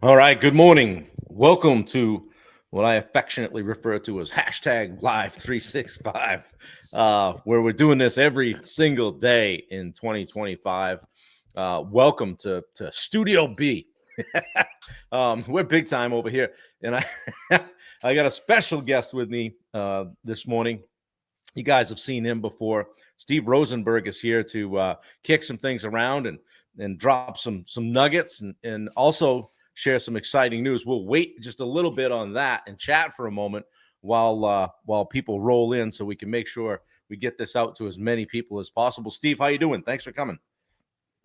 All right, good morning. Welcome to what I affectionately refer to as hashtag Live 365, where we're doing this every single day in 2025. Welcome to Studio B. We're big time over here, and I got a special guest with me this morning. You guys have seen him before. Steve Rozenberg is here to kick some things around and drop some nuggets and also share some exciting news. We'll wait just a little bit on that and chat for a moment while people roll in, so we can make sure we get this out to as many people as possible. Steve, how you doing? Thanks for coming.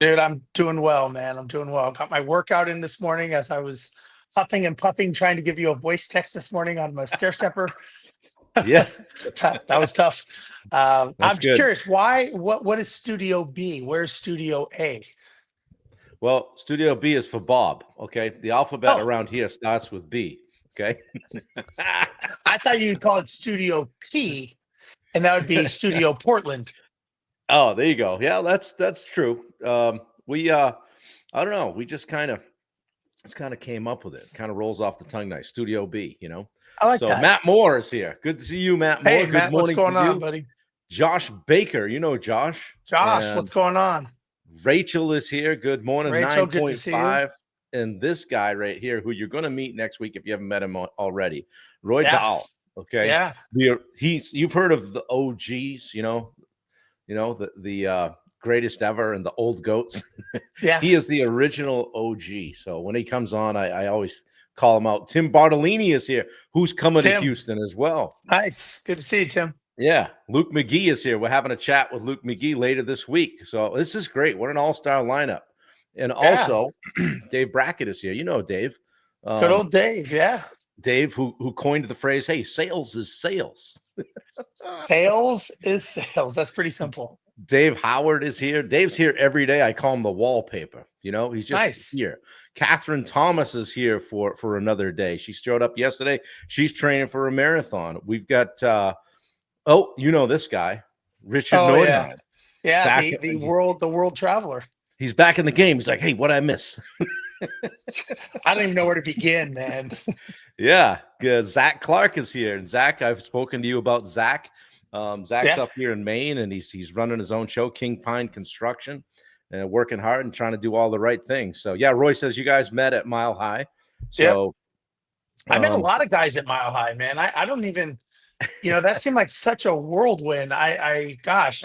Dude, I'm doing well, man. I'm doing well. Got my workout in this morning as I was huffing and puffing, trying to give you a voice text this morning on my stair stepper. Yeah, That was tough. that's I'm just good. curious, what is Studio B? Where's Studio A? Well, Studio B is for Bob. Okay, the alphabet Oh, around here starts with B. Okay. I thought you'd call it Studio P, and that would be Studio Portland. Oh, there you go. Yeah, that's true. We I don't know. We just kind of came up with it. Kind of rolls off the tongue nice. Studio B, you know. I like So that. Matt Moore is here. Good to see you, Matt Moore. Hey, Good Matt, what's morning to going on, you. buddy? Josh Baker, you know Josh. Josh, And what's going on? Rachel is here. Good morning. Rachel, good to see you. 9.5. And this guy right here, who you're going to meet next week if you haven't met him already, Roy Yeah, Dahl. Okay. yeah, You've heard of the OGs, the greatest ever and the old goats. yeah. He is the original OG. So when he comes on, I always call him out. Tim Bartolini is here, who's coming to Tim, Houston as well. nice. Good to see you, Tim. Yeah, Luke McGee is here. We're having a chat with Luke McGee later this week. So this is great. What an all-star lineup. And Yeah, also, Dave Brackett is here. You know Dave. good Um, old Dave. Yeah. Dave, who coined the phrase, hey, sales is sales. Sales is sales. That's pretty simple. Dave Howard is here. Dave's here every day. I call him the wallpaper. He's just Nice. here. Catherine Thomas is here for another day. She showed up yesterday. She's training for a marathon. We've got you know this guy, Richard Oh yeah. Nordheim. Yeah, Back the world traveler. he's back in the game. He's like, hey, what I miss? I don't even know where to begin, man. Yeah, Zach Clark is here. And Zach, I've spoken to you about Zach. Zach's Yeah. up here in Maine, and he's running his own show, King Pine Construction, and working hard and trying to do all the right things. So yeah, Roy says you guys met at Mile High. Yep. So I met a um, lot of guys at Mile High, man. I don't even, that seemed like such a whirlwind. Gosh,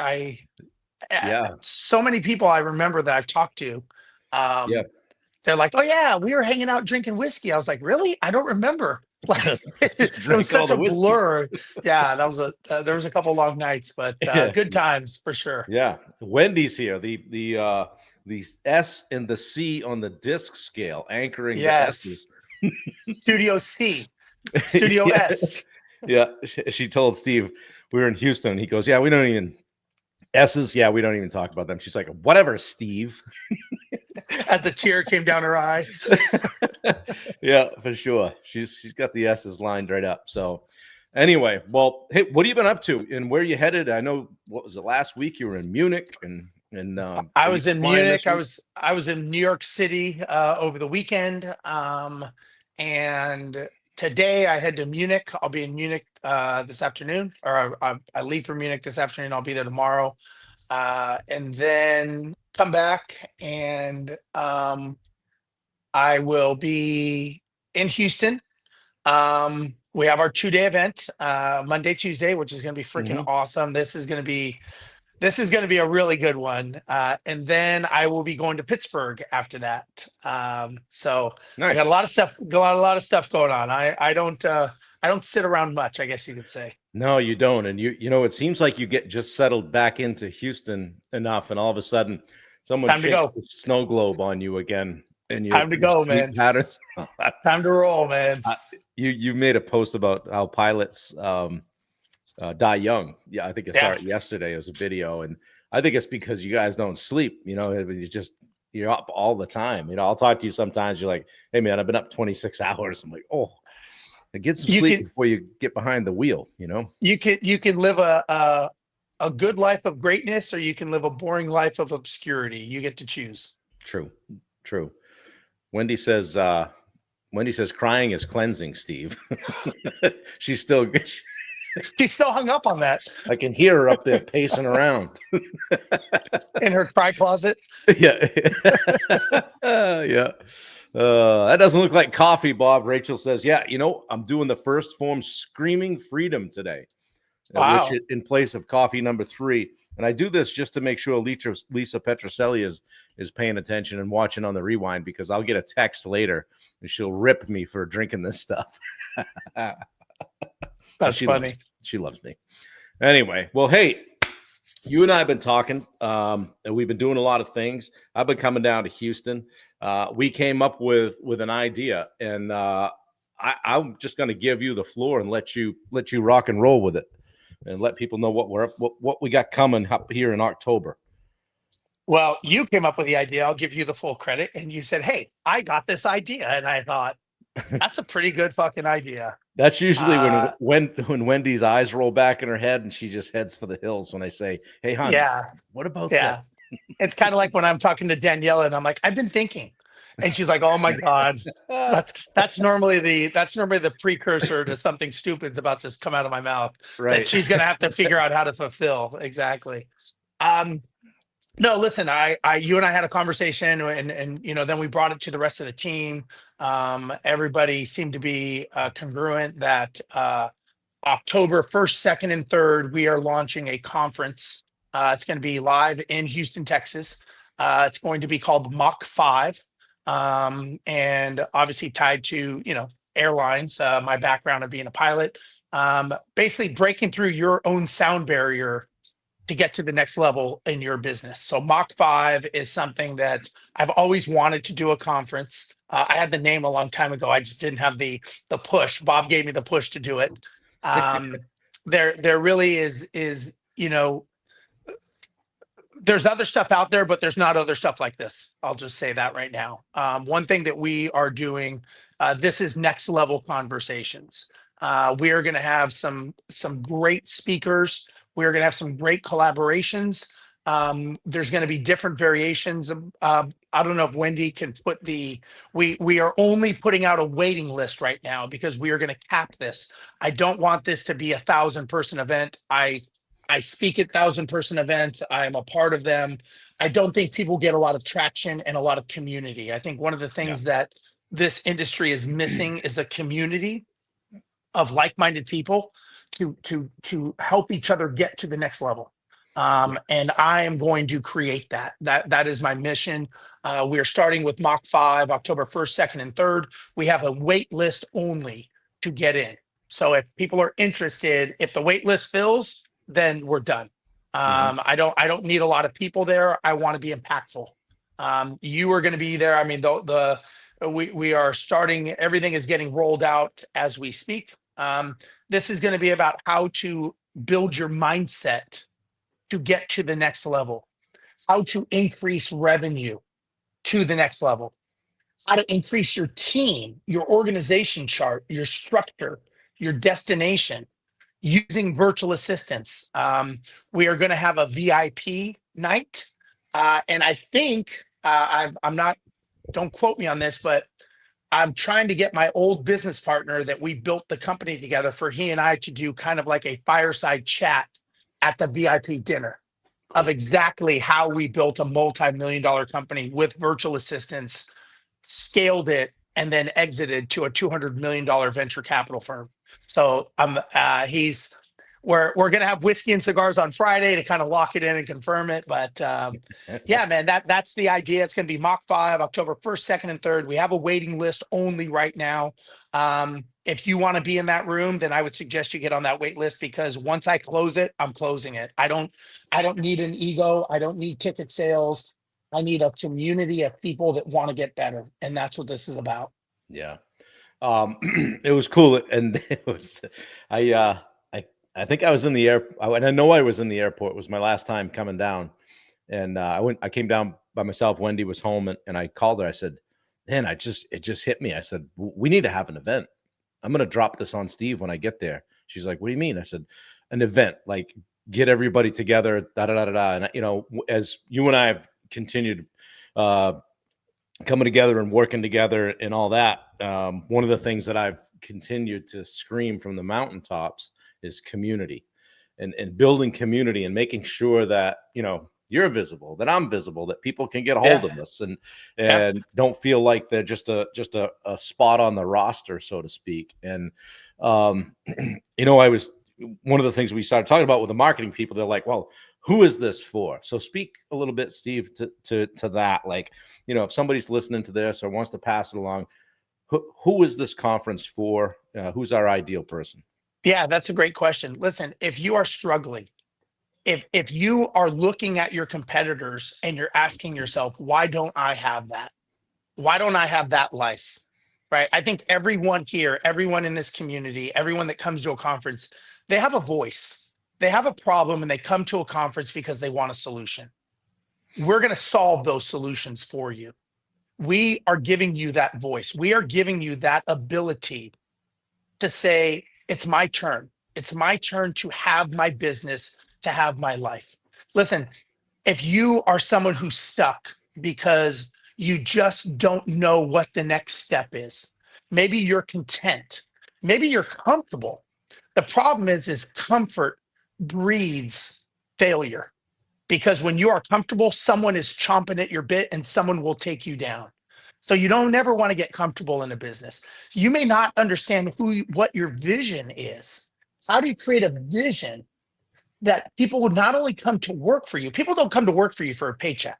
yeah, so many people I remember that I've talked to. yeah, Um, they're like, "Oh yeah, we were hanging out drinking whiskey." I was like, "Really? I don't remember." Like, it just was drink all such the a whiskey. blur. Yeah, that was there was a couple long nights, but Yeah, good times for sure. yeah. Wendy's here. The S and the C on the disc scale, anchoring the Yes, S's. Studio C, Studio Yeah, S. yeah. She told Steve we were in Houston. And he goes, "Yeah, we don't even S's. Yeah, we don't even talk about them." She's like, "Whatever, Steve." As a tear came down her eye. Yeah, for sure. She's got the S's lined right up. So anyway, well, hey, what have you been up to and where you headed? I know what was it last week? You were in Munich and I are you was in flying Munich. this week? I was in New York City over the weekend. And today I head to Munich. I'll be in Munich this afternoon, or I leave for Munich this afternoon. I'll be there tomorrow, and then come back and I will be in Houston. We have our 2-day event, Monday, Tuesday, which is going to be freaking Hmm. awesome. This is going to be a really good one. And then I will be going to Pittsburgh after that. So I got a Nice. lot of stuff, got a lot of stuff going on. I don't sit around much, I guess you could say. No, you don't. And it seems like you get just settled back into Houston enough, and all of a sudden someone Time to shakes go. the snow globe on you again and Time to your go, sleep man. patterns. Time to roll, man. You made a post about how pilots die young. Yeah, I think I saw Yeah. it yesterday as a video, and I think it's because you guys don't sleep. You're up all the time. I'll talk to you sometimes. You're like, "Hey man, I've been up 26 hours." I'm like, "Oh, get some You sleep can before you get behind the wheel." you can live a good life of greatness, or you can live a boring life of obscurity. You get to choose. True, true. Wendy says crying is cleansing, Steve. She's still She's still hung up on that I can hear her up there pacing around. in her cry closet. Yeah. Yeah. That doesn't look like coffee, Bob. Rachel says, yeah, I'm doing the first form Screaming Freedom today, Wow. which in place of coffee number 3. And I do this just to make sure Lisa Petroselli is paying attention and watching on the rewind, because I'll get a text later and she'll rip me for drinking this stuff. That's funny. She loves me. Anyway, well, hey, you and I have been talking, and we've been doing a lot of things. I've been coming down to Houston. We came up with an idea, and I'm just going to give you the floor and let you rock and roll with it, and let people know what we got coming up here in October. Well, you came up with the idea. I'll give you the full credit. And you said, hey, I got this idea. And I thought, that's a pretty good fucking idea. That's usually when Wendy's eyes roll back in her head and she just heads for the hills when I say, hey, honey, what about this? It's kind of like when I'm talking to Daniela and I'm like, I've been thinking. And she's like, oh my God. That's normally the precursor to something stupid's about to come out of my mouth. Right. That she's gonna have to figure out how to fulfill. Exactly. No, listen, you and I had a conversation, and then we brought it to the rest of the team. Everybody seemed to be congruent that October 1st, 2nd, and 3rd, we are launching a conference. It's going to be live in Houston, Texas. It's going to be called Mach 5, and obviously tied to airlines. My background of being a pilot, basically breaking through your own sound barrier to get to the next level in your business. So Mach 5 is something that I've always wanted to do a conference. I had the name a long time ago. I just didn't have the push. Bob gave me the push to do it. There really is there's other stuff out there, but there's not other stuff like this. I'll just say that right now. One thing that we are doing, this is next level conversations. We are going to have some great speakers. We're going to have some great collaborations. There's going to be different variations. I don't know if Wendy can put we are only putting out a waiting list right now because we are going to cap this. I don't want this to be 1,000-person event. I speak at 1,000-person events. I am a part of them. I don't think people get a lot of traction and a lot of community. I think one of the things that this industry is missing is a community of like-minded people to help each other get to the next level. And I am going to create that. That is my mission. We are starting with Mach 5, October 1st, 2nd, and 3rd. We have a wait list only to get in. So if people are interested, if the wait list fills, then we're done. I don't need a lot of people there. I want to be impactful. You are going to be there. I mean, we are starting. Everything is getting rolled out as we speak. This is going to be about how to build your mindset to get to the next level, how to increase revenue to the next level, how to increase your team, your organization chart, your structure, your destination using virtual assistants. We are going to have a VIP night. And I think I'm not, don't quote me on this, but I'm trying to get my old business partner that we built the company together for he and I to do kind of like a fireside chat at the VIP dinner of exactly how we built a multi-million-dollar company with virtual assistants, scaled it, and then exited to a $200 million venture capital firm. So we're going to have whiskey and cigars on Friday to kind of lock it in and confirm it. But yeah, man, that's the idea. It's going to be Mach 5, October 1st, 2nd, and 3rd. We have a waiting list only right now. If you want to be in that room, then I would suggest you get on that wait list, because once I close it, I'm closing it. I don't need an ego. I don't need ticket sales. I need a community of people that want to get better. And that's what this is about. Yeah. It was cool. And it was, I think I was in the airport, and I know I was in the airport. It was my last time coming down. And I came down by myself. Wendy was home, and I called her. I said, man, it just hit me. I said, we need to have an event. I'm going to drop this on Steve when I get there. She's like, what do you mean? I said, an event, like get everybody together, da, da, da, da, da. And, as you and I have continued coming together and working together and all that. One of the things that I've continued to scream from the mountaintops is community, and building community and making sure that, you're visible, that I'm visible, that people can get a hold Yeah. of us, and Yeah. don't feel like they're just a spot on the roster, so to speak. And I was one of the things we started talking about with the marketing people. They're like, well, who is this for? So speak a little bit, Steve, to that. Like, if somebody's listening to this or wants to pass it along, who is this conference for? Who's our ideal person? Yeah, that's a great question. Listen, if you are struggling, if you are looking at your competitors and you're asking yourself, why don't I have that? Why don't I have that life? Right? I think everyone here, everyone in this community, everyone that comes to a conference, they have a voice. They have a problem and they come to a conference because they want a solution. We're going to solve those solutions for you. We are giving you that voice. We are giving you that ability to say, it's my turn. It's my turn to have my business, to have my life. Listen, if you are someone who's stuck because you just don't know what the next step is, maybe you're content, maybe you're comfortable. The problem is comfort breeds failure, because when you are comfortable, someone is chomping at your bit and someone will take you down. So you don't never want to get comfortable in a business. You may not understand what your vision is. How do you create a vision that people would not only come to work for you? People don't come to work for you for a paycheck.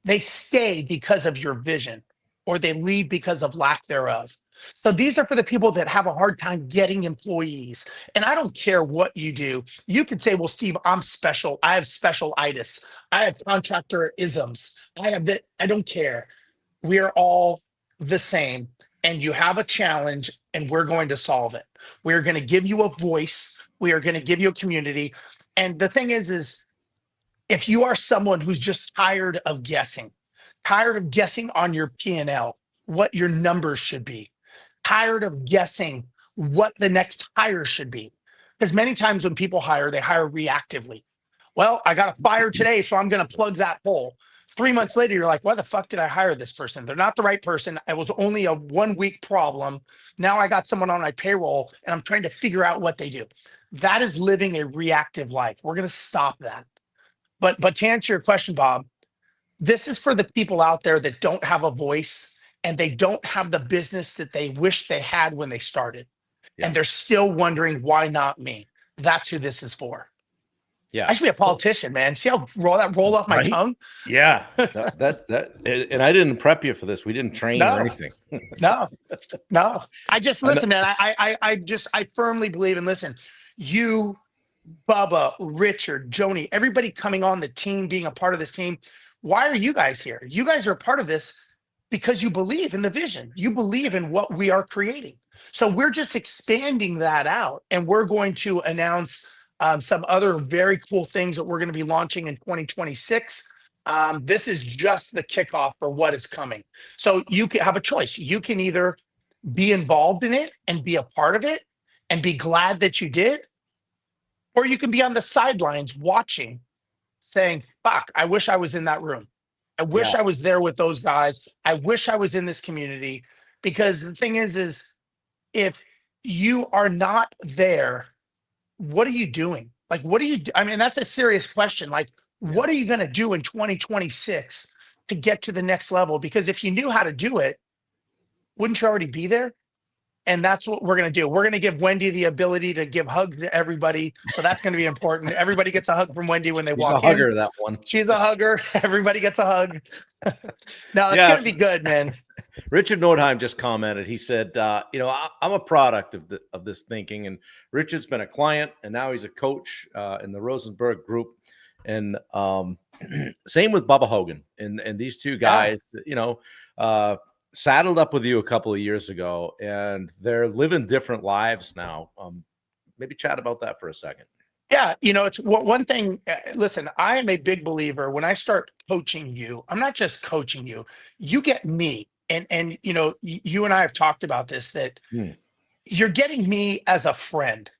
They stay because of your vision, or they leave because of lack thereof. So these are for the people that have a hard time getting employees. And I don't care what you do. You can say, well, Steve, I'm special. I have special itis. I have contractor isms. I have that. I don't care. We are all the same. And you have a challenge, and we're going to solve it. We're going to give you a voice. We are going to give you a community. And the thing is if you are someone who's just tired of guessing on your P&L, what your numbers should be, tired of guessing what the next hire should be. Because many times when people hire, they hire reactively. Well, I got a fire today, so I'm going to plug that hole. 3 months later, you're like, why the fuck did I hire this person? They're not the right person. It was only a 1 week problem. Now I got someone on my payroll and I'm trying to figure out what they do. That is living a reactive life. We're going to stop that. But to answer your question, Bob, this is for the people out there that don't have a voice and they don't have the business that they wish they had when they started. Yeah. And they're still wondering, why not me? That's who this is for. Yeah. I should be a politician, man. See how that rolled off my Right? tongue? Yeah. And I didn't prep you for this. We didn't train or No, anything. no, no. I just I know- listen, man. I firmly believe in listen. You, Bubba, Richard, Joni, everybody coming on the team, being a part of this team. Why are you guys here? You guys are a part of this because you believe in the vision. You believe in what we are creating. So we're just expanding that out, and we're going to announce some other very cool things that we're going to be launching in 2026. This is just the kickoff for what is coming. So you can have a choice. You can either be involved in it and be a part of it and be glad that you did, or you can be on the sidelines watching, saying, fuck, I wish I was in that room. I wish Yeah. I was there with those guys. I wish I was in this community. Because the thing is if you are not there, what are you doing? Like, what do you do? I mean, that's a serious question. Like, Yeah. what are you going to do in 2026 to get to the next level? Because if you knew how to do it, wouldn't you already be there? And that's what we're going to do. We're going to give Wendy the ability to give hugs to everybody. So that's going to be important. Everybody gets a hug from Wendy when they She's a walk in. hugger, that one. She's a hugger. Everybody gets a hug. No, it's Yeah. going to be good, man. Richard Nordheim just commented. He said, I'm a product of this thinking. And Richard's been a client, and now he's a coach in the Rozenberg group. And same with Bubba Hogan. And these two guys, saddled up with you a couple of years ago, and they're living different lives now. Maybe chat about that for a second. Yeah, it's one thing. Listen, I am a big believer. When I start coaching you, I'm not just coaching you. You get me, and you and I have talked about this. That you're getting me as a friend.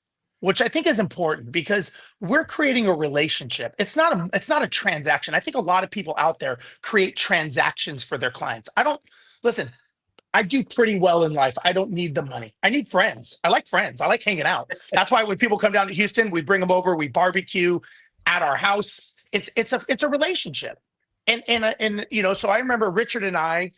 which I think is important because we're creating a relationship. It's not a transaction. I think a lot of people out there create transactions for their clients. I don't listen. I do pretty well in life. I don't need the money. I need friends. I like friends. I like hanging out. That's why when people come down to Houston, we bring them over. We barbecue at our house. It's a relationship. And so I remember Richard and I.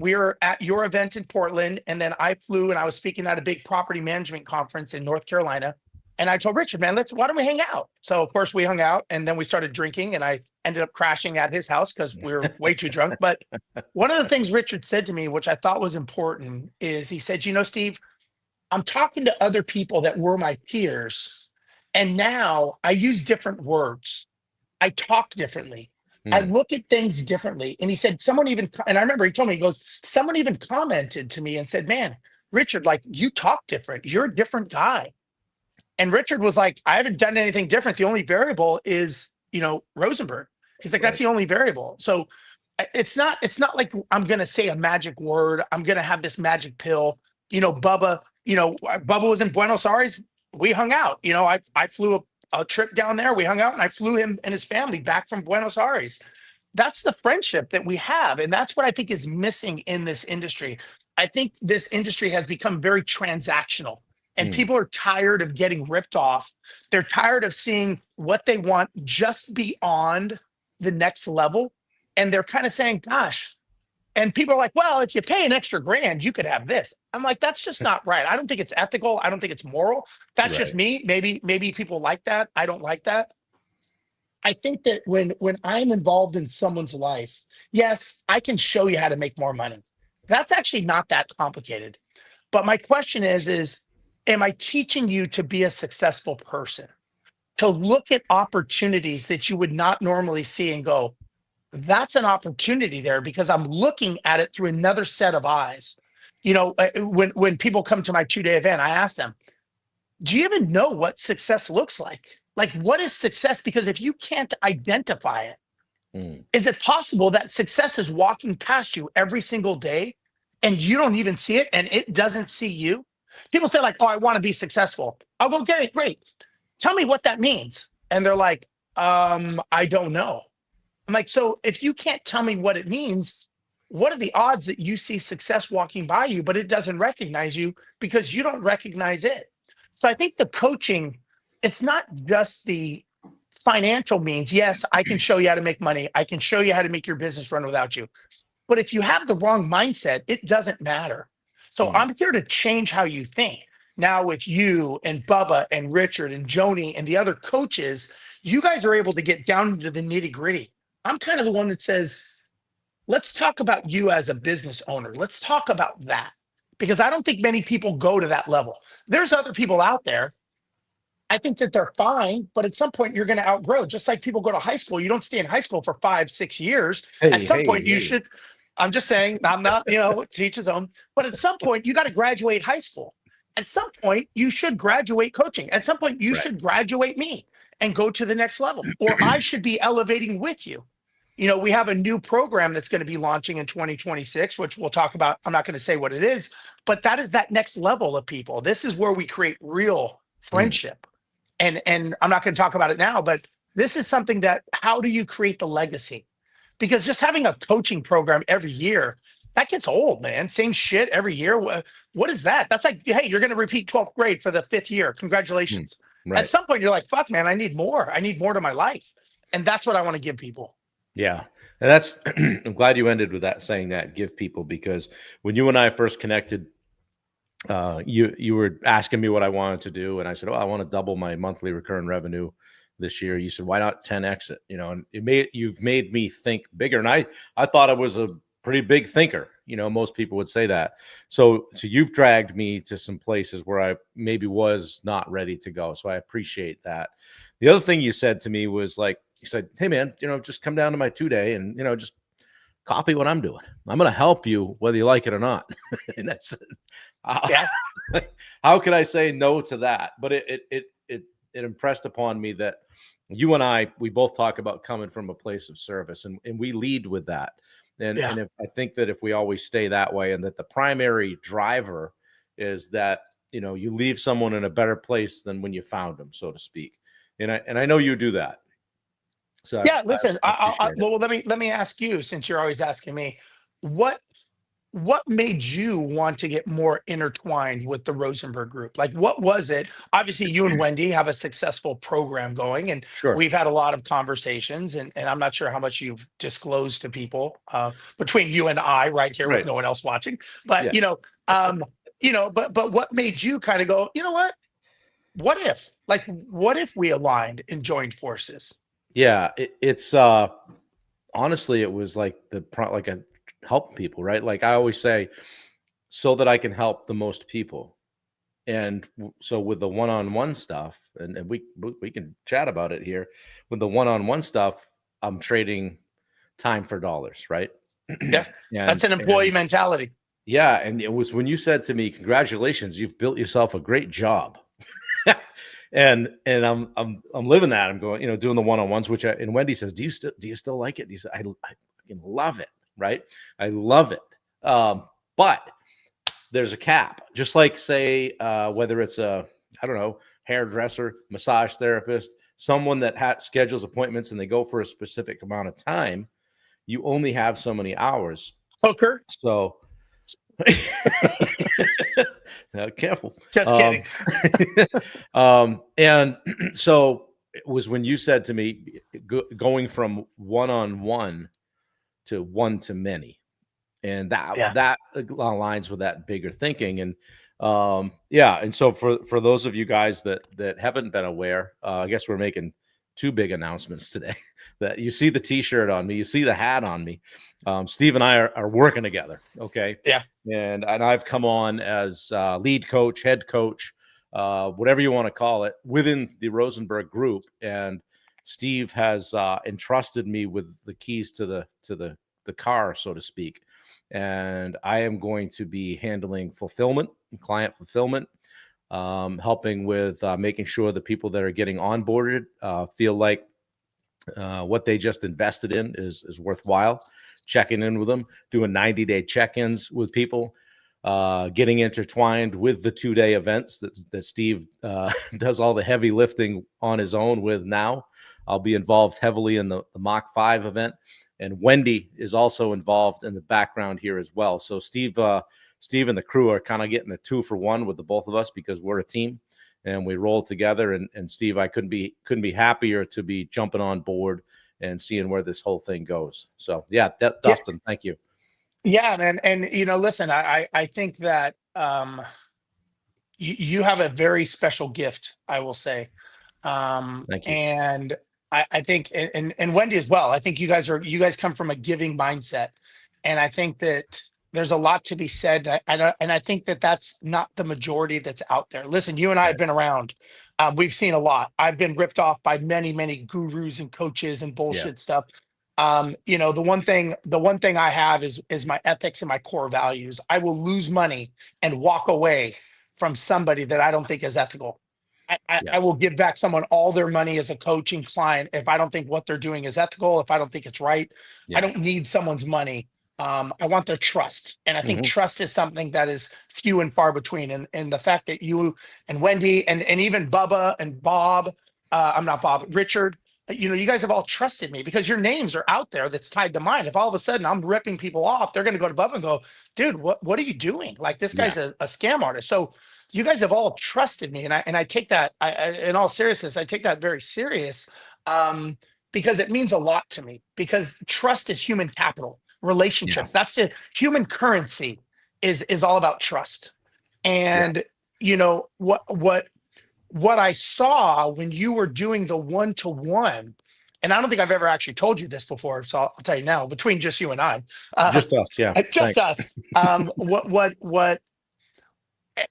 We were at your event in Portland, and then I flew and I was speaking at a big property management conference in North Carolina. And I told Richard, man, why don't we hang out? So of course we hung out, and then we started drinking, and I ended up crashing at his house because we were way too drunk. But one of the things Richard said to me, which I thought was important, is he said, Steve, I'm talking to other people that were my peers, and now I use different words. I talk differently. I Hmm. look at things differently. And he said, and I remember he told me, he goes, someone even commented to me and said, man, Richard, like you talk different. You're a different guy. And Richard was like, I haven't done anything different. The only variable is, Rosenberg. He's like, that's Right. the only variable. So it's not like I'm gonna say a magic word. I'm gonna have this magic pill. Bubba was in Buenos Aires. We hung out. I flew a trip down there. We hung out, and I flew him and his family back from Buenos Aires. That's the friendship that we have, and that's what I think is missing in this industry. I think this industry has become very transactional, and Hmm. people are tired of getting ripped off. They're tired of seeing what they want just beyond the next level, and they're kind of saying, gosh. And people are like, well, if you pay an extra grand, you could have this. I'm like, that's just not right. I don't think it's ethical. I don't think it's moral. That's just Right. me. Maybe people like that. I don't like that. I think that when I'm involved in someone's life, yes, I can show you how to make more money. That's actually not that complicated. But my question is, am I teaching you to be a successful person? To look at opportunities that you would not normally see and go, that's an opportunity there because I'm looking at it through another set of eyes. When people come to my 2-day event, I ask them, do you even know what success looks like? Like, what is success? Because if you can't identify it, Hmm. is it possible that success is walking past you every single day and you don't even see it and it doesn't see you? People say, like, oh, I want to be successful. I'll go, okay, great. Tell me what that means. And they're like, I don't know. I'm like, so if you can't tell me what it means, what are the odds that you see success walking by you, but it doesn't recognize you because you don't recognize it? So I think the coaching, it's not just the financial means. Yes, I can show you how to make money. I can show you how to make your business run without you. But if you have the wrong mindset, it doesn't matter. So Hmm. I'm here to change how you think. Now, with you and Bubba and Richard and Joni and the other coaches, you guys are able to get down into the nitty gritty. I'm kind of the one that says, let's talk about you as a business owner. Let's talk about that because I don't think many people go to that level. There's other people out there. I think that they're fine, but at some point you're going to outgrow. Just like people go to high school, you don't stay in high school for 5, 6 years. At Hey, some hey, point, you hey. should. I'm just saying, I'm not, to each his own. But at some point, you got to graduate high school. At some point, you should graduate coaching. At some point, you Right. should graduate me and go to the next level, or I should be elevating with you. We have a new program that's going to be launching in 2026, which we'll talk about. I'm not going to say what it is, but that is that next level of people. This is where we create real Hmm. friendship. And I'm not going to talk about it now, but this is something that how do you create the legacy? Because just having a coaching program every year, that gets old, man. Same shit every year. What is that? That's like, hey, you're going to repeat 12th grade for the 5th year. Hmm. Congratulations. At Right. some point, you're like, fuck, man, I need more. I need more to my life. And that's what I want to give people. Yeah. And that's, I'm glad you ended with that saying that give people, because when you and I first connected, you were asking me what I wanted to do. And I said, oh, I want to double my monthly recurring revenue this year. You said, why not 10x it? And you've made me think bigger. And I thought I was a pretty big thinker. Most people would say that. So you've dragged me to some places where I maybe was not ready to go. So I appreciate that. The other thing you said to me was like, you said, hey man, just come down to my 2-day and, just copy what I'm doing. I'm going to help you whether you like it or not. And that's how, Yeah. how could I say no to that? But it impressed upon me that you and we both talk about coming from a place of service, and we lead with that. And Yeah. if I think that if we always stay that way, and that the primary driver is that you leave someone in a better place than when you found them, so to speak. And I know you do that. So Yeah, I listen, appreciate it. well, let me ask you, since you're always asking me, what what made you want to get more intertwined with the Rosenberg group? Like, what was it? Obviously, you and Wendy have a successful program going, and Sure. we've had a lot of conversations, and I'm not sure how much you've disclosed to people between you and I right here with Right. no one else watching. But Yeah. but what made you kind of go, you know what if? Like, what if we aligned and joined forces? Yeah. It's honestly, it was like like a helping people, right? Like I always say, so that I can help the most people. And so with the one-on-one stuff, and we can chat about it here. With the one-on-one stuff, I'm trading time for dollars, right? Yeah, that's an employee And mentality. yeah, and it was when you said to me, "Congratulations, you've built yourself a great job." And I'm living that. I'm going, doing the one-on-ones, and Wendy says, "Do you still like it?" And he said, I fucking love it, right? I love it. But there's a cap. Just like say whether it's a, I don't know, hairdresser, massage therapist, someone that schedules appointments and they go for a specific amount of time, you only have so many hours. Hooker, So now, careful. just kidding. And so it was when you said to me, going from one-on-one to one-to-many, and that Yeah. that aligns with that bigger thinking. And yeah, and so for those of you guys that haven't been aware, I guess we're making two big announcements today. That you see the t-shirt on me, you see the hat on me. Steve and I are working together, okay? Yeah. And I've come on as lead coach, head coach, whatever you want to call it, within the Rosenberg group. And Steve has entrusted me with the keys to the car, so to speak. And I am going to be handling fulfillment, client fulfillment, helping with making sure the people that are getting onboarded feel like what they just invested in is worthwhile. Checking in with them, doing 90-day check-ins with people, getting intertwined with the 2-day events that Steve does all the heavy lifting on his own with now. I'll be involved heavily in the Mach 5 event. And Wendy is also involved in the background here as well. So Steve and the crew are kind of getting a 2-for-1 with the both of us because we're a team and we roll together. And Steve, I couldn't be happier to be jumping on board and seeing where this whole thing goes. So yeah, Yeah. Dustin, thank you. Yeah. And listen, I think that you have a very special gift, I will say. Thank you. And I think, and Wendy as well. I think you guys come from a giving mindset, and I think that there's a lot to be said. And I think that that's not the majority that's out there. Listen, you and I have Right. been around. We've seen a lot. I've been ripped off by many, many gurus and coaches and Yeah. bullshit stuff. The one thing I have is my ethics and my core values. I will lose money and walk away from somebody that I don't think is ethical. I Yeah. will give back someone all their money as a coaching client if I don't think what they're doing is ethical, if I don't think it's right. I Yeah. don't need someone's money. I want their trust. And I think Hmm. trust is something that is few and far between. And the fact that you and Wendy and even Bubba and Bob, I'm not Bob, Richard, you guys have all trusted me because your names are out there that's tied to mine. If all of a sudden I'm ripping people off, they're going to go to Bubba and go, dude, what are you doing? Like, this Yeah. guy's a scam artist. So you guys have all trusted me, and I take that, in all seriousness, I take that very serious, um, because it means a lot to me. Because trust is human capital, Yeah. relationships. That's it. Human currency is all about trust. Yeah. And what I saw when you were doing the one-to-one, and I don't think I've ever actually told you this before, so I'll tell you now, between just you and I, uh, Just us. Yeah. just Thanks. us. What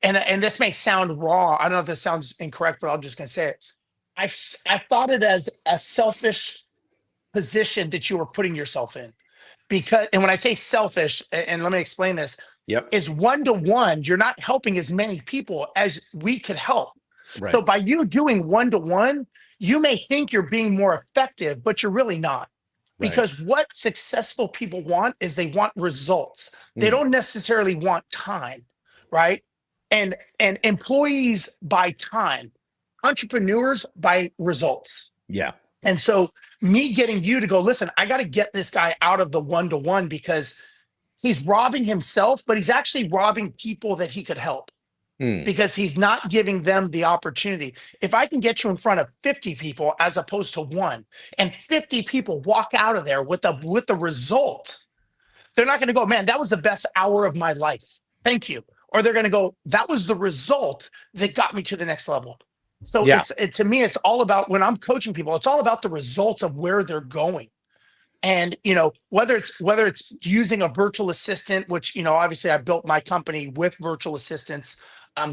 and this may sound wrong. I don't know if this sounds incorrect, but I'm just going to say it. I thought it as a selfish position that you were putting yourself in, because, and when I say selfish, and let me explain this, Yep. is one-to-one, you're not helping as many people as we could help. So Right. by you doing one-to-one, you may think you're being more effective, but you're really not. Right. Because what successful people want is they want results. They Mm. don't necessarily want time, right? And employees by time, entrepreneurs by results. Yeah. And so me getting you to go, listen, I got to get this guy out of the one-to-one because he's robbing himself, but he's actually robbing people that he could help Mm. because he's not giving them the opportunity. If I can get you in front of 50 people as opposed to one, and 50 people walk out of there with the result, they're not going to go, man, that was the best hour of my life. Thank you. Or they're going to go, that was the result that got me to the next level. So Yeah. to me, it's all about, when I'm coaching people, it's all about the results of where they're going. And whether it's using a virtual assistant, which obviously I built my company with virtual assistants.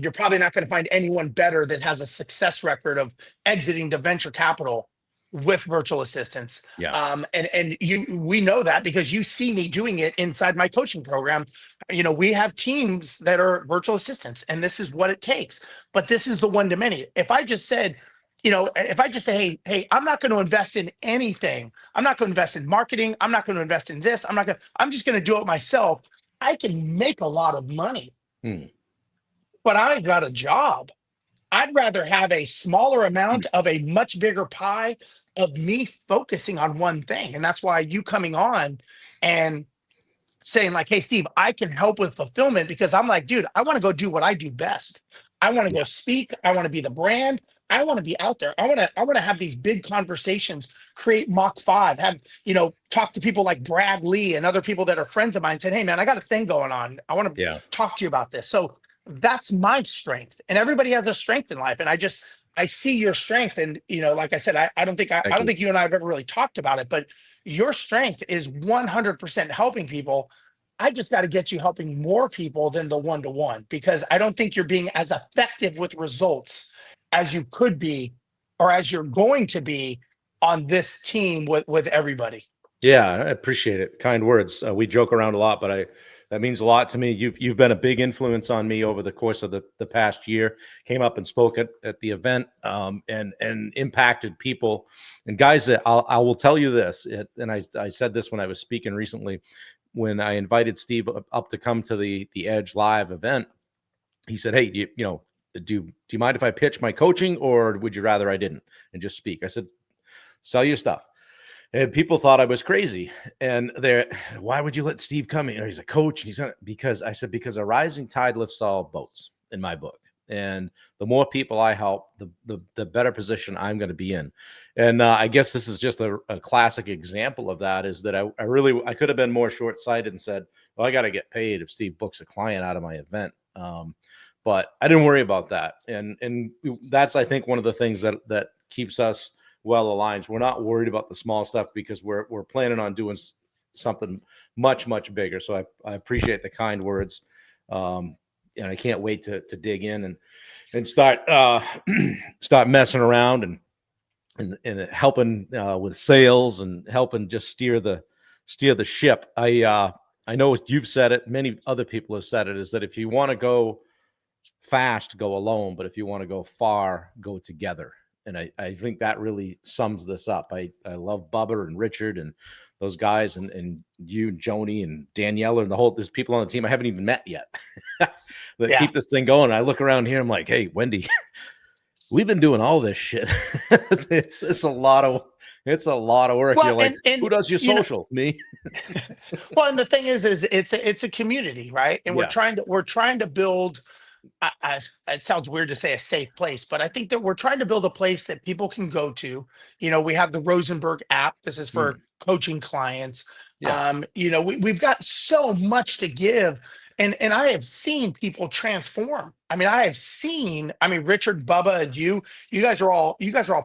You're probably not going to find anyone better that has a success record of exiting to venture capital with virtual assistants. Yeah. And we know that because you see me doing it inside my coaching program. We have teams that are virtual assistants, and this is what it takes. But this is the one to many. If I just said, if I just say, hey, I'm not going to invest in anything. I'm not going to invest in marketing. I'm not going to invest in this. I'm just going to do it myself. I can make a lot of money, Mm. but I've got a job. I'd rather have a smaller amount of a much bigger pie of me focusing on one thing. And that's why you coming on and saying like, hey, Steve, I can help with fulfillment, because I'm like, dude, I want to go do what I do best. I want to go Yeah. speak. I want to be the brand. I want to be out there. I want to have these big conversations, create Mach 5, have, talk to people like Brad Lee and other people that are friends of mine, saying, hey man, I got a thing going on. I want to Yeah. talk to you about this. So that's my strength. And everybody has a strength in life. And I see your strength. And like I said, I don't think I Thank don't you. think you and I have ever really talked about it, but your strength is 100% helping people. I just got to get you helping more people than the one-to-one, because I don't think you're being as effective with results as you could be, or as you're going to be on this team with everybody. Yeah, I appreciate it. Kind words. We joke around a lot, but that means a lot to me. You've been a big influence on me over the course of the past year. Came up and spoke at the event, and impacted people and guys that I will tell you this. And I said this when I was speaking recently, when I invited Steve up to come to the Edge Live event. He said, "Hey, do you mind if I pitch my coaching, or would you rather I didn't and just speak?" I said, "Sell your stuff." And people thought I was crazy. And they're, why would you let Steve come in? He's a coach. And because I said, because a rising tide lifts all boats in my book. And the more people I help, the better position I'm going to be in. And I guess this is just a classic example of that, is that I could have been more short-sighted and said, well, I got to get paid if Steve books a client out of my event. But I didn't worry about that. And that's, I think, one of the things that keeps us well aligned. We're not worried about the small stuff because we're planning on doing something much, much bigger. So I appreciate the kind words. And I can't wait to dig in and start start messing around and helping with sales and helping just steer the ship. I know you've said it, many other people have said it, is that if you want to go fast, go alone, but if you want to go far, go together. And I think that really sums this up. I love Bubba and Richard and those guys, and you and Joni and Danielle, and there's people on the team I haven't even met yet that Yeah. keep this thing going. I look around here, I'm like, hey, Wendy, we've been doing all this shit. it's a lot of work. Well, You're like, and who does your social? Me? well, and the thing is it's a community, right? And Yeah. we're trying to build. It sounds weird to say a safe place, but I think that we're trying to build a place that people can go to. We have the Rozenberg app. This is for Mm. coaching clients. Yeah. We've got so much to give. And I have seen people transform. I mean, Richard, Bubba, and you guys are all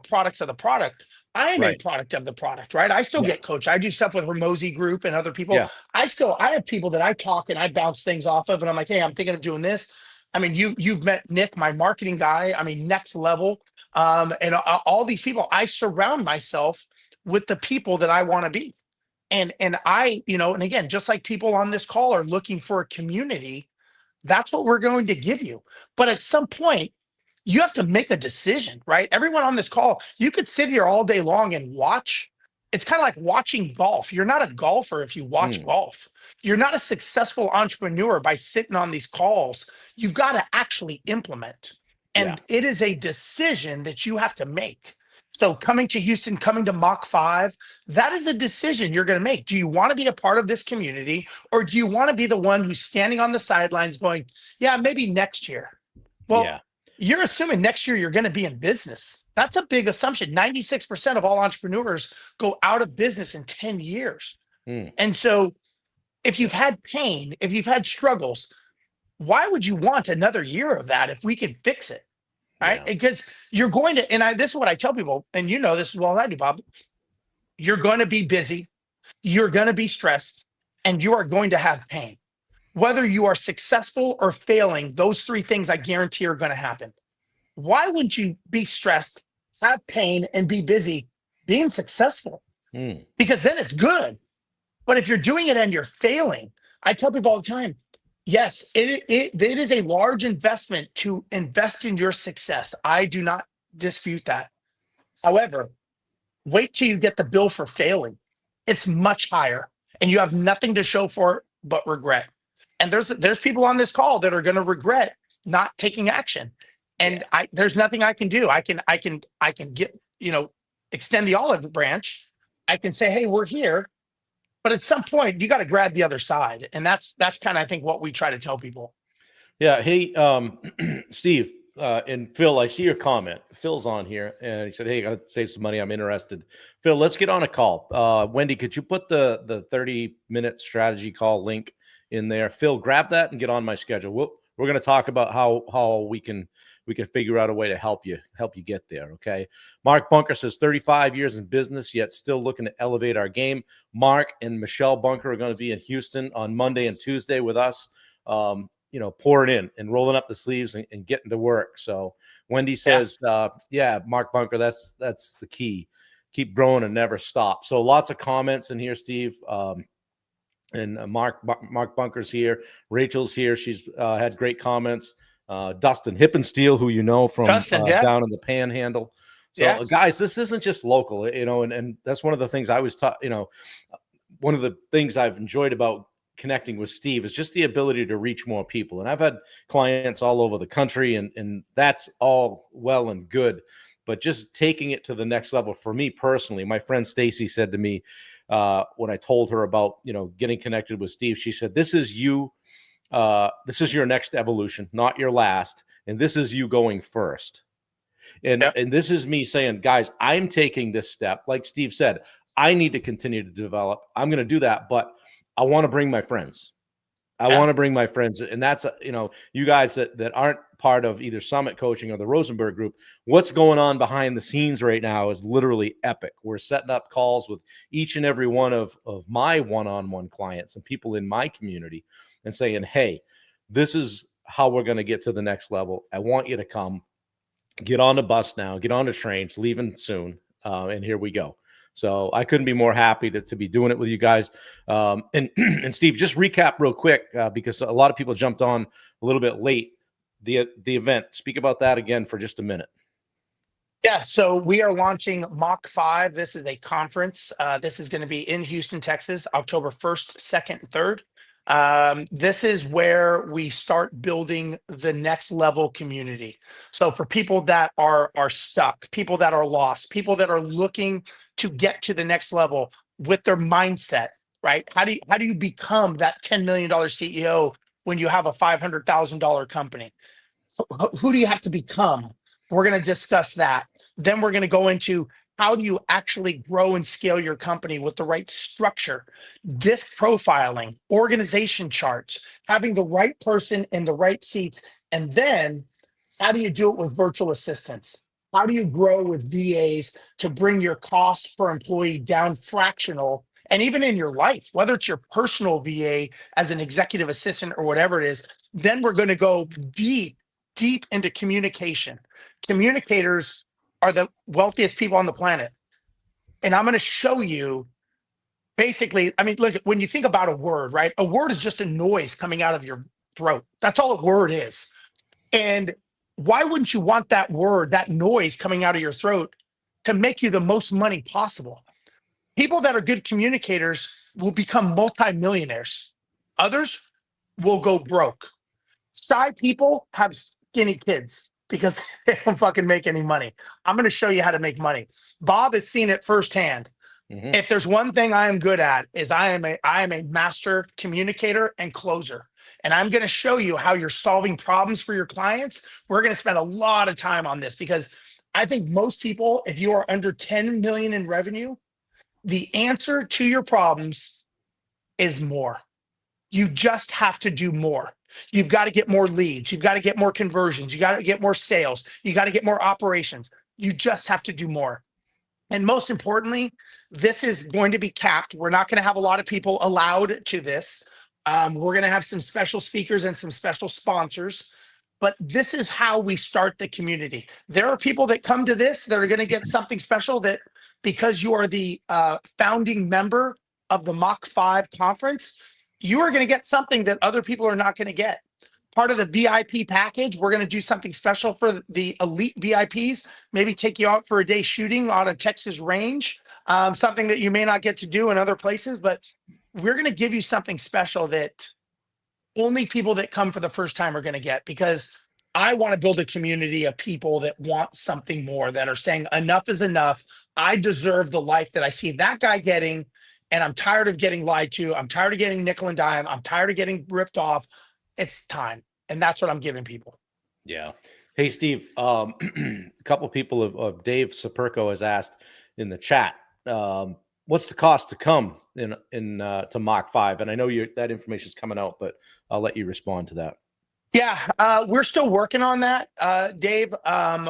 products of the product. I am a Right. product of the product, right? I still Yeah. get coached. I do stuff with Hermosi Group and other people. Yeah. I have people that I talk and I bounce things off of, and I'm like, hey, I'm thinking of doing this. I mean, you've met Nick, my marketing guy. I mean, next level. And all these people, I surround myself with the people that I want to be. And and again, just like people on this call are looking for a community, that's what we're going to give you. But at some point, you have to make a decision, right? Everyone on this call, you could sit here all day long and watch, it's kind of like watching golf. You're not a golfer if you watch Mm, golf. You're not a successful entrepreneur by sitting on these calls. You've got to actually implement. yeah. And it is a decision that you have to make. So coming to Houston, coming to Mach 5, that is a decision you're going to make. Do you want to be a part of this community, or do you want to be the one who's standing on the sidelines going, yeah, maybe next year? Well, Yeah. you're assuming next year you're going to be in business. That's a big assumption. 96% of all entrepreneurs go out of business in 10 years. Mm, And so if you've had pain, if you've had struggles, why would you want another year of that if we can fix it? Right? yeah. Because you're going to, and this is what I tell people, and you know this as well as I do, Bob. You're going to be busy, you're going to be stressed, and you are going to have pain. Whether you are successful or failing, those three things I guarantee are going to happen. Why wouldn't you be stressed, have pain, and be busy being successful? Mm, Because then it's good. But if you're doing it and you're failing, I tell people all the time, yes, it is a large investment to invest in your success. I do not dispute that. However, wait till you get the bill for failing. It's much higher, and you have nothing to show for it but regret. And there's people on this call that are going to regret not taking action. yeah. And there's nothing I can do. I can get, extend the olive branch. I can say, hey, we're here. But at some point, you got to grab the other side, and that's kind of I think what we try to tell people. Yeah. Hey, Steve, and Phil, I see your comment. Phil's on here and he said, hey, I got to save some money. I'm interested. Phil, let's get on a call. Wendy, could you put the 30-minute strategy call link in there? Phil, grab that and get on my schedule. We're going to talk about how we can figure out a way to help you get there. Okay. Mark Bunker says 35 years in business, yet still looking to elevate our game. Mark and Michelle Bunker are going to be in Houston on Monday and Tuesday with us. Pouring in and rolling up the sleeves and getting to work. So Wendy says, yeah, Mark Bunker, that's the key. Keep growing and never stop. So lots of comments in here, Steve. And Mark Bunker's here. Rachel's here. She's had great comments. Dustin Hippensteel, who you know from Dustin, yeah, down in the Panhandle. So yeah, guys, this isn't just local, and that's one of the things I was taught, one of the things I've enjoyed about connecting with Steve is just the ability to reach more people. And I've had clients all over the country, and that's all well and good, but just taking it to the next level for me personally. My friend Stacy said to me when I told her about, getting connected with Steve, she said, this is you. This is your next evolution, not your last. And this is you going first. And this is me saying, guys, I'm taking this step. Like Steve said, I need to continue to develop. I'm going to do that, but I want to bring my friends. I want to bring my friends. And that's, you guys that aren't part of either Summit Coaching or the Rozenberg Group, what's going on behind the scenes right now is literally epic. We're setting up calls with each and every one of my one-on-one clients and people in my community and saying, hey, this is how we're going to get to the next level. I want you to come. Get on the bus now. Get on the train. It's leaving soon. And here we go. So I couldn't be more happy to be doing it with you guys. And Steve, just recap real quick because a lot of people jumped on a little bit late. The event. Speak about that again for just a minute. Yeah, so we are launching Mach 5. This is a conference. This is going to be in Houston, Texas, October 1st, 2nd, and 3rd. This is where we start building the next level community. So for people that are stuck, people that are lost, people that are looking to get to the next level with their mindset, right? How do you become that $10 million CEO when you have a $500,000 company? Who do you have to become? We're going to discuss that. Then we're going to go into how do you actually grow and scale your company with the right structure, disc profiling, organization charts, having the right person in the right seats. And then how do you do it with virtual assistants? How do you grow with VAs to bring your cost per employee down fractional? And even in your life, whether it's your personal VA as an executive assistant or whatever it is, then we're going to go deep into communication. Communicators are the wealthiest people on the planet. And I'm going to show you basically, I mean, look, when you think about a word, right? A word is just a noise coming out of your throat. That's all a word is. And why wouldn't you want that word, that noise coming out of your throat to make you the most money possible? People that are good communicators will become multimillionaires. Others will go broke. Shy people have skinny kids because they don't fucking make any money. I'm going to show you how to make money. Bob has seen it firsthand. Mhm. If there's one thing I am good at is I am a master communicator and closer. And I'm going to show you how you're solving problems for your clients. We're going to spend a lot of time on this because I think most people, if you are under 10 million in revenue, the answer to your problems is more. You just have to do more. You've got to get more leads. You've got to get more conversions. You got to get more sales. You got to get more operations. You just have to do more. And most importantly, this is going to be capped. We're not going to have a lot of people allowed to this. We're going to have some special speakers and some special sponsors. But this is how we start the community. There are people that come to this that are going to get something special that because you are the founding member of the Mach 5 conference, you are going to get something that other people are not going to get. Part of the VIP package, we're going to do something special for the elite VIPs, maybe take you out for a day shooting on a Texas range, something that you may not get to do in other places, but we're going to give you something special that only people that come for the first time are going to get, because I want to build a community of people that want something more, that are saying enough is enough. I deserve the life that I see that guy getting, and I'm tired of getting lied to. I'm tired of getting nickel and dime. I'm tired of getting ripped off. It's time. And that's what I'm giving people. Yeah. Hey, Steve, a couple people of Dave Saperco has asked in the chat, what's the cost to come in to Mach 5? And I know that information is coming out, but I'll let you respond to that. Yeah, we're still working on that, Dave.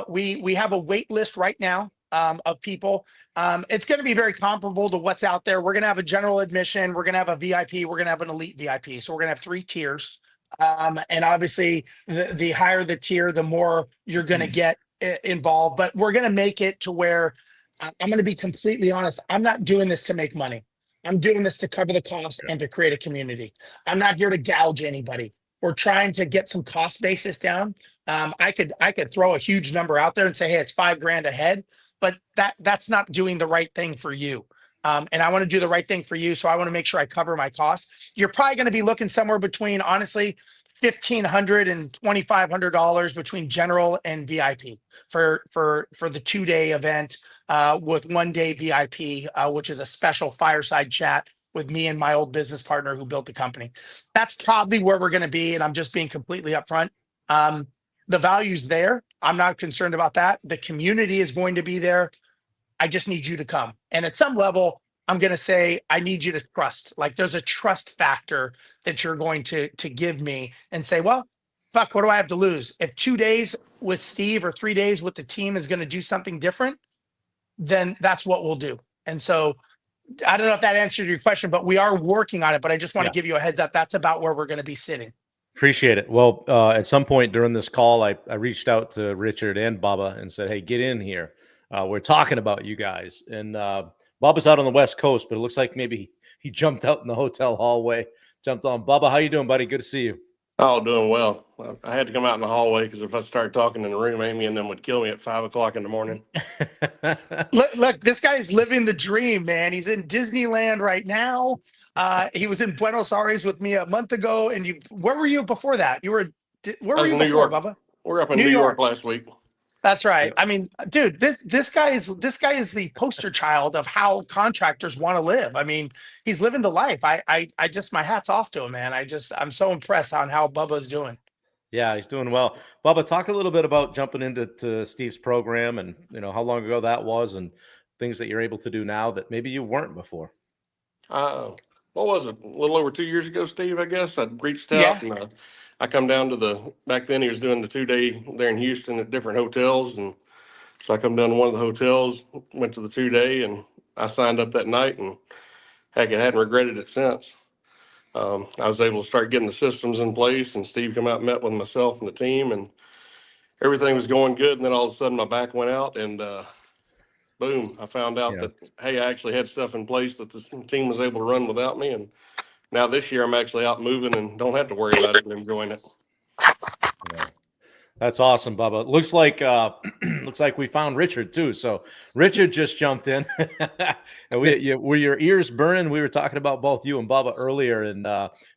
We have a wait list right now of people. It's going to be very comparable to what's out there. We're going to have a general admission. We're going to have a VIP. We're going to have an elite VIP. So we're going to have 3 tiers. And obviously, the higher the tier, the more you're going to get involved. But we're going to make it to where I'm going to be completely honest. I'm not doing this to make money. I'm doing this to cover the cost and to create a community. I'm not here to gouge anybody. We're trying to get some cost basis down. I could throw a huge number out there and say, hey, it's $5,000 a head, but that's not doing the right thing for you. And I want to do the right thing for you. So I want to make sure I cover my costs. You're probably going to be looking somewhere between, honestly, $1,500 and $2,500 between general and VIP for the 2-day event, with 1-day VIP, which is a special fireside chat with me and my old business partner who built the company. That's probably where we're going to be. And I'm just being completely upfront. The value's there. I'm not concerned about that. The community is going to be there. I just need you to come. And at some level, I'm going to say, I need you to trust. Like, there's a trust factor that you're going to give me and say, well, fuck, what do I have to lose? If 2 days with Steve or 3 days with the team is going to do something different, then that's what we'll do. And so I don't know if that answered your question, but we are working on it. But I just want to give you a heads up. That's about where we're going to be sitting. Appreciate it. Well, at some point during this call, I reached out to Richard and Bubba and said, hey, get in here. We're talking about you guys. And Bubba's out on the West Coast, but it looks like maybe he jumped out in the hotel hallway, jumped on. Bubba, how you doing, buddy? Good to see you. Oh, doing well. I had to come out in the hallway because if I started talking in the room, Amy and them would kill me at 5 o'clock in the morning. Look, this guy's living the dream, man. He's in Disneyland right now. He was in Buenos Aires with me a month ago. And where were you before that? Where were you before, Bubba? We're up in New York last week. That's right. I mean, dude, this guy is the poster child of how contractors want to live. I mean, he's living the life. I just, my hat's off to him, man. I'm so impressed on how Bubba's doing. Yeah, he's doing well. Bubba, talk a little bit about jumping into Steve's program and how long ago that was and things that you're able to do now that maybe you weren't before. What was it? A little over 2 years ago, Steve, I guess. I reached out and I come down to back then he was doing the 2-day there in Houston at different hotels. And so I come down to one of the hotels, went to the 2-day, and I signed up that night, and heck, I hadn't regretted it since. I was able to start getting the systems in place, and Steve come out and met with myself and the team, and everything was going good. And then all of a sudden my back went out, and boom, I found out that, hey, I actually had stuff in place that the team was able to run without me. And now this year I'm actually out moving and don't have to worry about it and enjoying it. Yeah. That's awesome, Bubba. Looks like looks like we found Richard too. So Richard just jumped in. And were your ears burning? We were talking about both you and Bubba earlier, and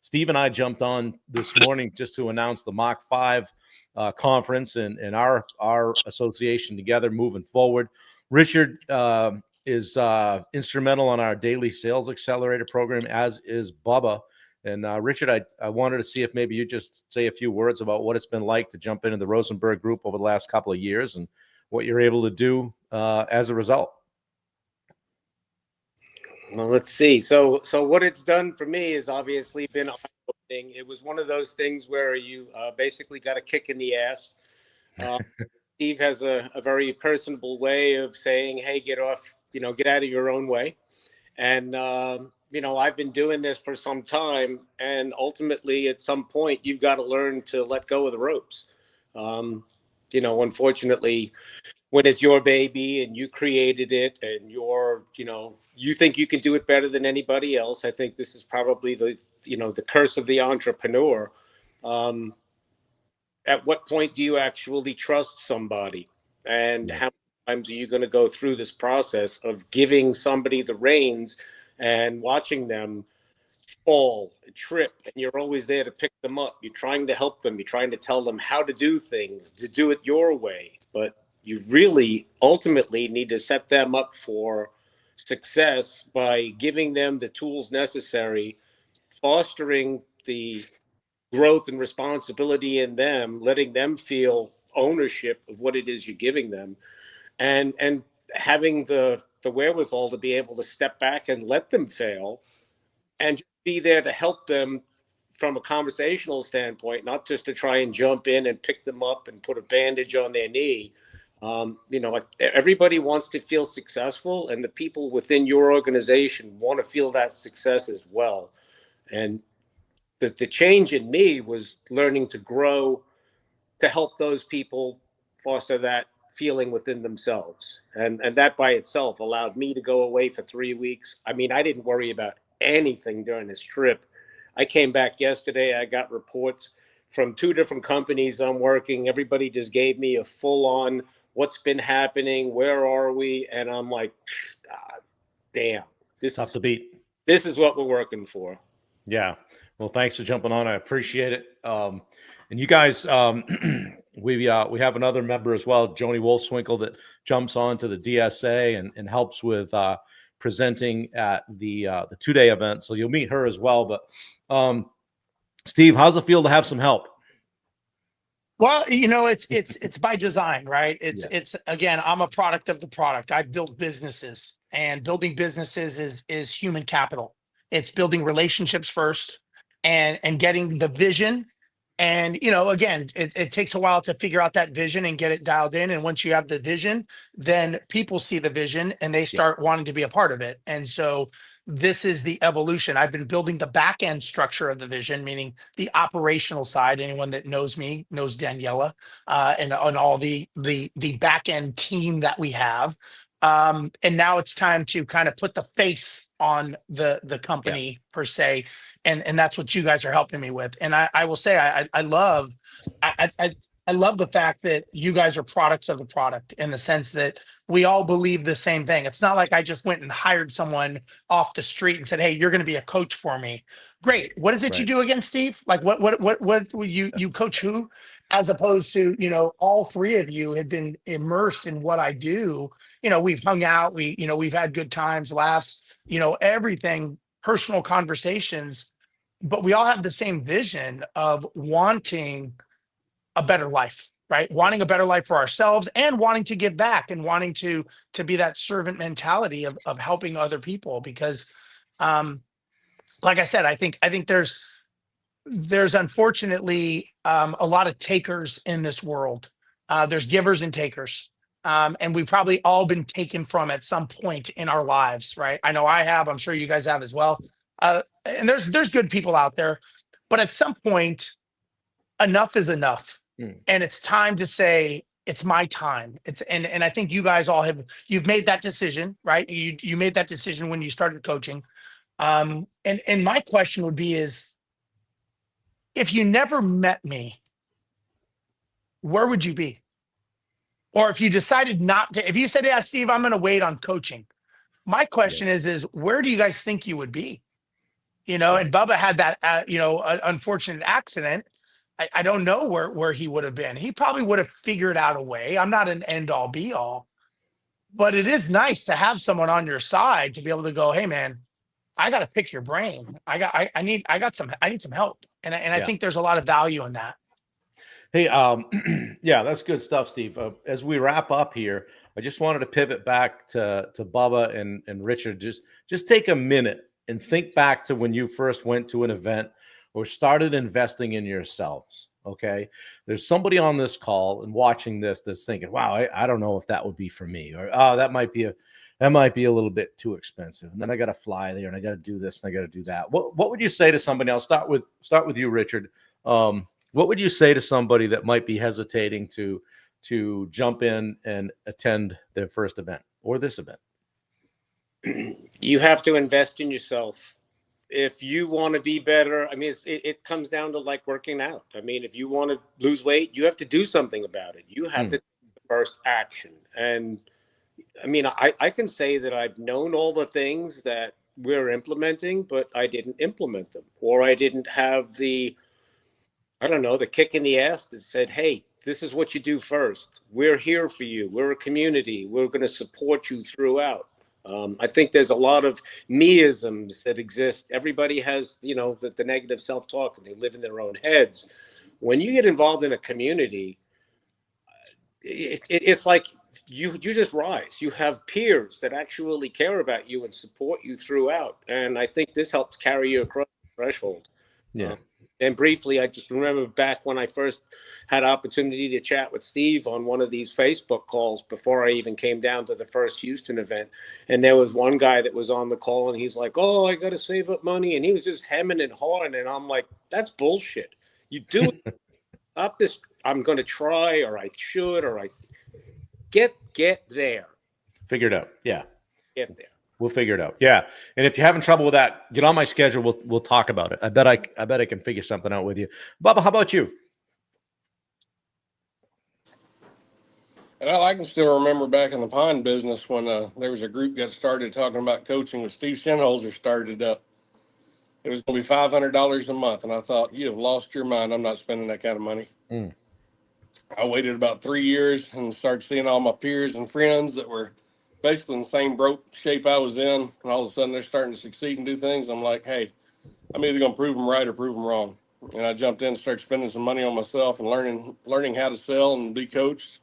Steve and I jumped on this morning just to announce the Mach 5 conference and our association together moving forward. Richard is instrumental on our daily sales accelerator program, as is Bubba. And Richard, I wanted to see if maybe you just say a few words about what it's been like to jump into the Rozenberg group over the last couple of years and what you're able to do as a result. Well, let's see. So what it's done for me has obviously been eye-opening. It was one of those things where you basically got a kick in the ass. Steve has a very personable way of saying, hey, get off, get out of your own way. And, I've been doing this for some time, and ultimately at some point you've got to learn to let go of the ropes. Unfortunately, when it's your baby and you created it and you think you can do it better than anybody else. I think this is probably the curse of the entrepreneur. At what point do you actually trust somebody? And how many times are you going to go through this process of giving somebody the reins and watching them fall, trip, and you're always there to pick them up? You're trying to help them. You're trying to tell them how to do things, to do it your way. But you really ultimately need to set them up for success by giving them the tools necessary, fostering the growth and responsibility in them, letting them feel ownership of what it is you're giving them, and having the wherewithal to be able to step back and let them fail and just be there to help them from a conversational standpoint, not just to try and jump in and pick them up and put a bandage on their knee. Everybody wants to feel successful, and the people within your organization want to feel that success as well. And the change in me was learning to grow to help those people foster that feeling within themselves. And that by itself allowed me to go away for 3 weeks. I mean, I didn't worry about anything during this trip. I came back yesterday. I got reports from 2 different companies I'm working. Everybody just gave me a full on what's been happening, where are we? And I'm like, damn, this is what we're working for. Yeah. Well, thanks for jumping on. I appreciate it. And you guys, we have another member as well, Joni Wolfswinkle, that jumps on to the DSA and helps with presenting at the 2-day event. So you'll meet her as well. But Steve, how's it feel to have some help? Well, it's by design, right? It's again, I'm a product of the product. I build businesses, and building businesses is human capital. It's building relationships first and getting the vision. And, again, it takes a while to figure out that vision and get it dialed in. And once you have the vision, then people see the vision and they start wanting to be a part of it. And so this is the evolution. I've been building the back end structure of the vision, meaning the operational side. Anyone that knows me knows Daniela and on all the back end team that we have. And now it's time to kind of put the face on the company per se. And that's what you guys are helping me with. And I will say, I love the fact that you guys are products of the product, in the sense that we all believe the same thing. It's not like I just went and hired someone off the street and said, hey, you're going to be a coach for me. Great. What is it you do again, Steve? Like what you coach who? As opposed to, all 3 of you have been immersed in what I do. We've hung out, we've had good times, laughs, everything, personal conversations, but we all have the same vision of wanting a better life, right? Wanting a better life for ourselves and wanting to give back and wanting to be that servant mentality of helping other people. Because, like I said, I think there's unfortunately a lot of takers in this world. There's givers and takers. And we've probably all been taken from at some point in our lives, right? I know I have. I'm sure you guys have as well. And there's good people out there, but at some point, enough is enough, and it's time to say it's my time. And I think you guys all you've made that decision, right? You made that decision when you started coaching. And my question would be is, if you never met me, where would you be? Or if you decided not to, if you said, yeah, Steve, I'm going to wait on coaching. My question is where do you guys think you would be? You know, and Bubba had that, unfortunate accident. I don't know where he would have been. He probably would have figured out a way. I'm not an end all be all, but it is nice to have someone on your side to be able to go, hey man, I got to pick your brain. I need some help. And I think there's a lot of value in that. Hey, yeah, that's good stuff, Steve. As we wrap up here, I just wanted to pivot back to Bubba and Richard. Just take a minute and think back to when you first went to an event or started investing in yourselves. Okay, there's somebody on this call and watching this that's thinking, "Wow, I don't know if that would be for me," or "Oh, that might be a little bit too expensive." And then I got to fly there, and I got to do this, and I got to do that. What would you say to somebody? I'll start with you, Richard. What would you say to somebody that might be hesitating to jump in and attend their first event or this event? You have to invest in yourself. If you want to be better, I mean, it comes down to like working out. I mean, if you want to lose weight, you have to do something about it. You have to take the first action. And I mean, I can say that I've known all the things that we're implementing, but I didn't implement them, or I didn't have the kick in the ass that said, hey, this is what you do first. We're here for you. We're a community. We're going to support you throughout. I think there's a lot of me-isms that exist. Everybody has, the negative self-talk, and they live in their own heads. When you get involved in a community, it's like you just rise. You have peers that actually care about you and support you throughout. And I think this helps carry you across the threshold. Yeah. And briefly, I just remember back when I first had opportunity to chat with Steve on one of these Facebook calls before I even came down to the first Houston event. And there was one guy that was on the call, and he's like, oh, I got to save up money. And he was just hemming and hawing. And I'm like, that's bullshit. You do it. Stop this. I'm going to try, or I should, or I get there. Figure it out. Yeah. Get there. We'll figure it out. Yeah. And if you're having trouble with that, get on my schedule. We'll talk about it. I bet I can figure something out with you. Bubba, how about you? Well, I can still remember back in the pond business when there was a group got started talking about coaching with Steve Shenholzer started up. It was going to be $500 a month. And I thought, you have lost your mind. I'm not spending that kind of money. I waited about 3 years and started seeing all my peers and friends that were basically in the same broke shape I was in. And all of a sudden they're starting to succeed and do things. I'm like, hey, I'm either going to prove them right or prove them wrong. And I jumped in and started spending some money on myself and learning how to sell and be coached,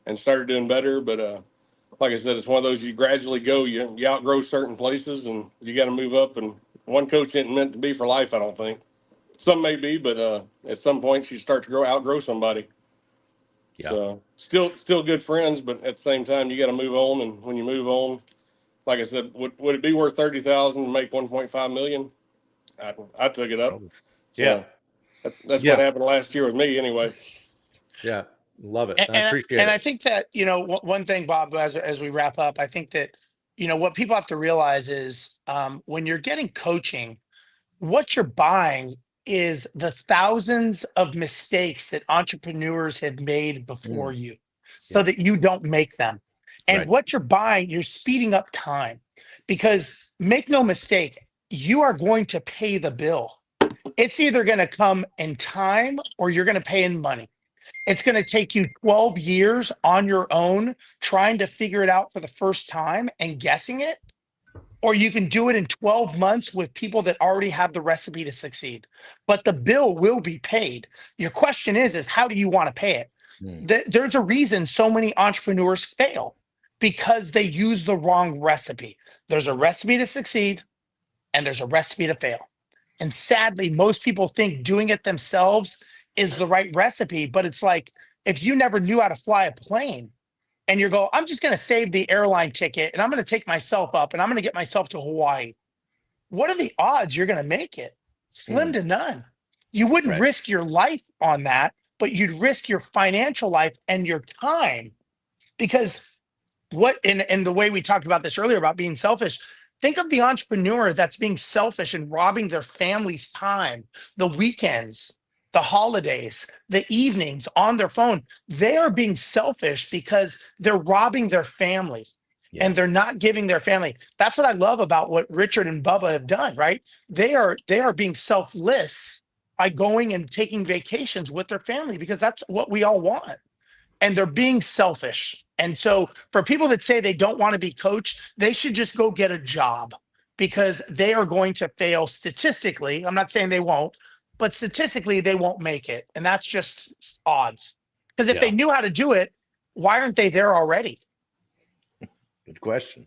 and started doing better. But like I said, it's one of those you gradually go, you outgrow certain places and you got to move up. And one coach isn't meant to be for life, I don't think. Some may be, but at some point you start to outgrow somebody. Yeah. So still good friends, but at the same time you got to move on. And when you move on, like I said, would it be worth 30,000 to make 1.5 million? I took it up. Yeah. So that's what happened last year with me anyway. Yeah. Love it. And, I appreciate it. And I think that, one thing, Bob, as we wrap up, I think that, what people have to realize is when you're getting coaching, what you're buying is the thousands of mistakes that entrepreneurs have made before you so that you don't make them. And what you're buying, you're speeding up time, because make no mistake, you are going to pay the bill. It's either going to come in time or you're going to pay in money. It's going to take you 12 years on your own trying to figure it out for the first time and guessing it, or you can do it in 12 months with people that already have the recipe to succeed. But the bill will be paid. Your question is how do you want to pay it? There's a reason so many entrepreneurs fail, because they use the wrong recipe. There's a recipe to succeed and there's a recipe to fail. And sadly, most people think doing it themselves is the right recipe. But it's like, if you never knew how to fly a plane and you go, I'm just going to save the airline ticket and I'm going to take myself up and I'm going to get myself to Hawaii, what are the odds you're going to make it? Slim to none. You wouldn't risk your life on that, but you'd risk your financial life and your time. Because in the way we talked about this earlier about being selfish, think of the entrepreneur that's being selfish and robbing their family's time, the weekends, the holidays, the evenings on their phone. They are being selfish because they're robbing their family and they're not giving their family. That's what I love about what Richard and Bubba have done, right? They are being selfless by going and taking vacations with their family because that's what we all want. And they're being selfish. And so for people that say they don't want to be coached, they should just go get a job because they are going to fail statistically. I'm not saying they won't, but statistically they won't make it. And that's just odds. Because if they knew how to do it, why aren't they there already? Good question.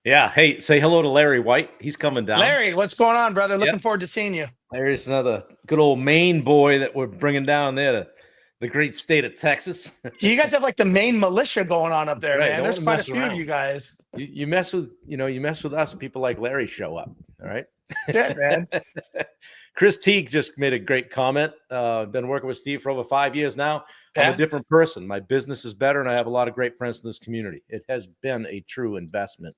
Yeah. Hey, say hello to Larry White. He's coming down. Larry, what's going on, brother? Looking forward to seeing you. Larry's another good old Maine boy that we're bringing down there to the great state of Texas. You guys have like the Maine militia going on up there, Right, man. There's quite a few of you guys. You mess with, you mess with us, people like Larry show up. All right. Shit, man. Chris Teague just made a great comment. Been working with Steve for over 5 years now. I'm a different person. My business is better, and I have a lot of great friends in this community. It has been a true investment.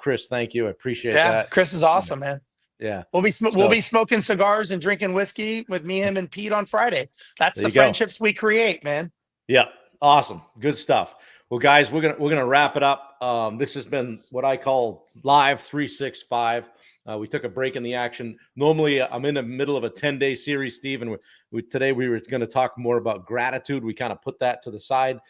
Chris, thank you. I appreciate that. Chris is awesome, man. Yeah. We'll be smoking cigars and drinking whiskey with me, him, and Pete on Friday. That's the friendships we create, man. Yeah. Awesome. Good stuff. Well, guys, we're gonna wrap it up. This has been what I call Live 365. We took a break in the action. Normally, I'm in the middle of a 10-day series, Steve, and today we were going to talk more about gratitude. We kind of put that to the side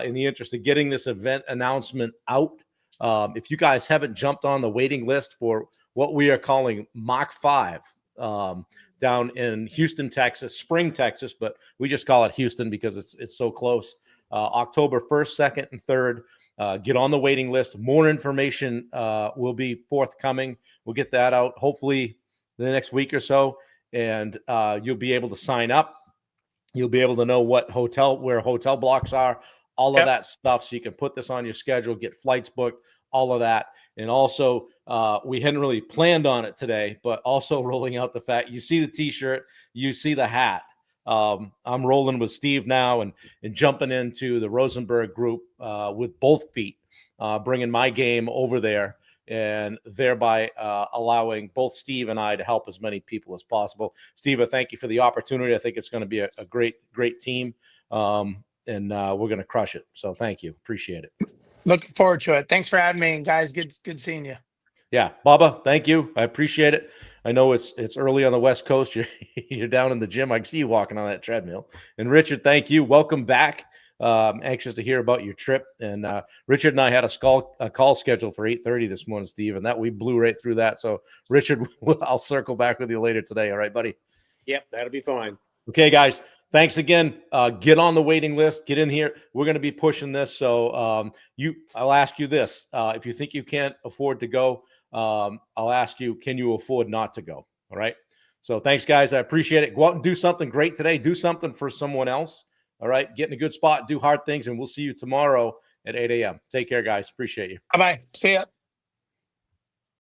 in the interest of getting this event announcement out. If you guys haven't jumped on the waiting list for what we are calling Mach 5 down in Houston, Texas, Spring, Texas, but we just call it Houston because it's so close. October 1st, 2nd, and 3rd. Get on the waiting list. More information will be forthcoming. We'll get that out hopefully the next week or so, and you'll be able to sign up. You'll be able to know where hotel blocks are, all of that stuff, so you can put this on your schedule, get flights booked, all of that. And also, we hadn't really planned on it today, but also rolling out the fact you see the T-shirt, you see the hat. I'm rolling with Steve now and jumping into the Rozenberg group with both feet, bringing my game over there and thereby allowing both Steve and I to help as many people as possible. Steve, I thank you for the opportunity. I think it's going to be a great team, and we're going to crush it. So thank you. Appreciate it. Looking forward to it. Thanks for having me, guys. Good seeing you. Yeah, Bubba, thank you. I appreciate it. I know it's early on the West Coast. You're down in the gym. I can see you walking on that treadmill. And Richard, thank you. Welcome back. Anxious to hear about your trip. And Richard and I had a call scheduled for 8:30 this morning, Steve, and that we blew right through that. So Richard, I'll circle back with you later today. All right, buddy? Yep, that'll be fine. Okay, guys. Thanks again. Get on the waiting list. Get in here. We're going to be pushing this. So I'll ask you this. If you think you can't afford to go, I'll ask you, can you afford not to go? All right. So thanks, guys. I appreciate it. Go out and do something great today. Do something for someone else. All right. Get in a good spot. Do hard things. And we'll see you tomorrow at 8 a.m. Take care, guys. Appreciate you. Bye-bye. See ya.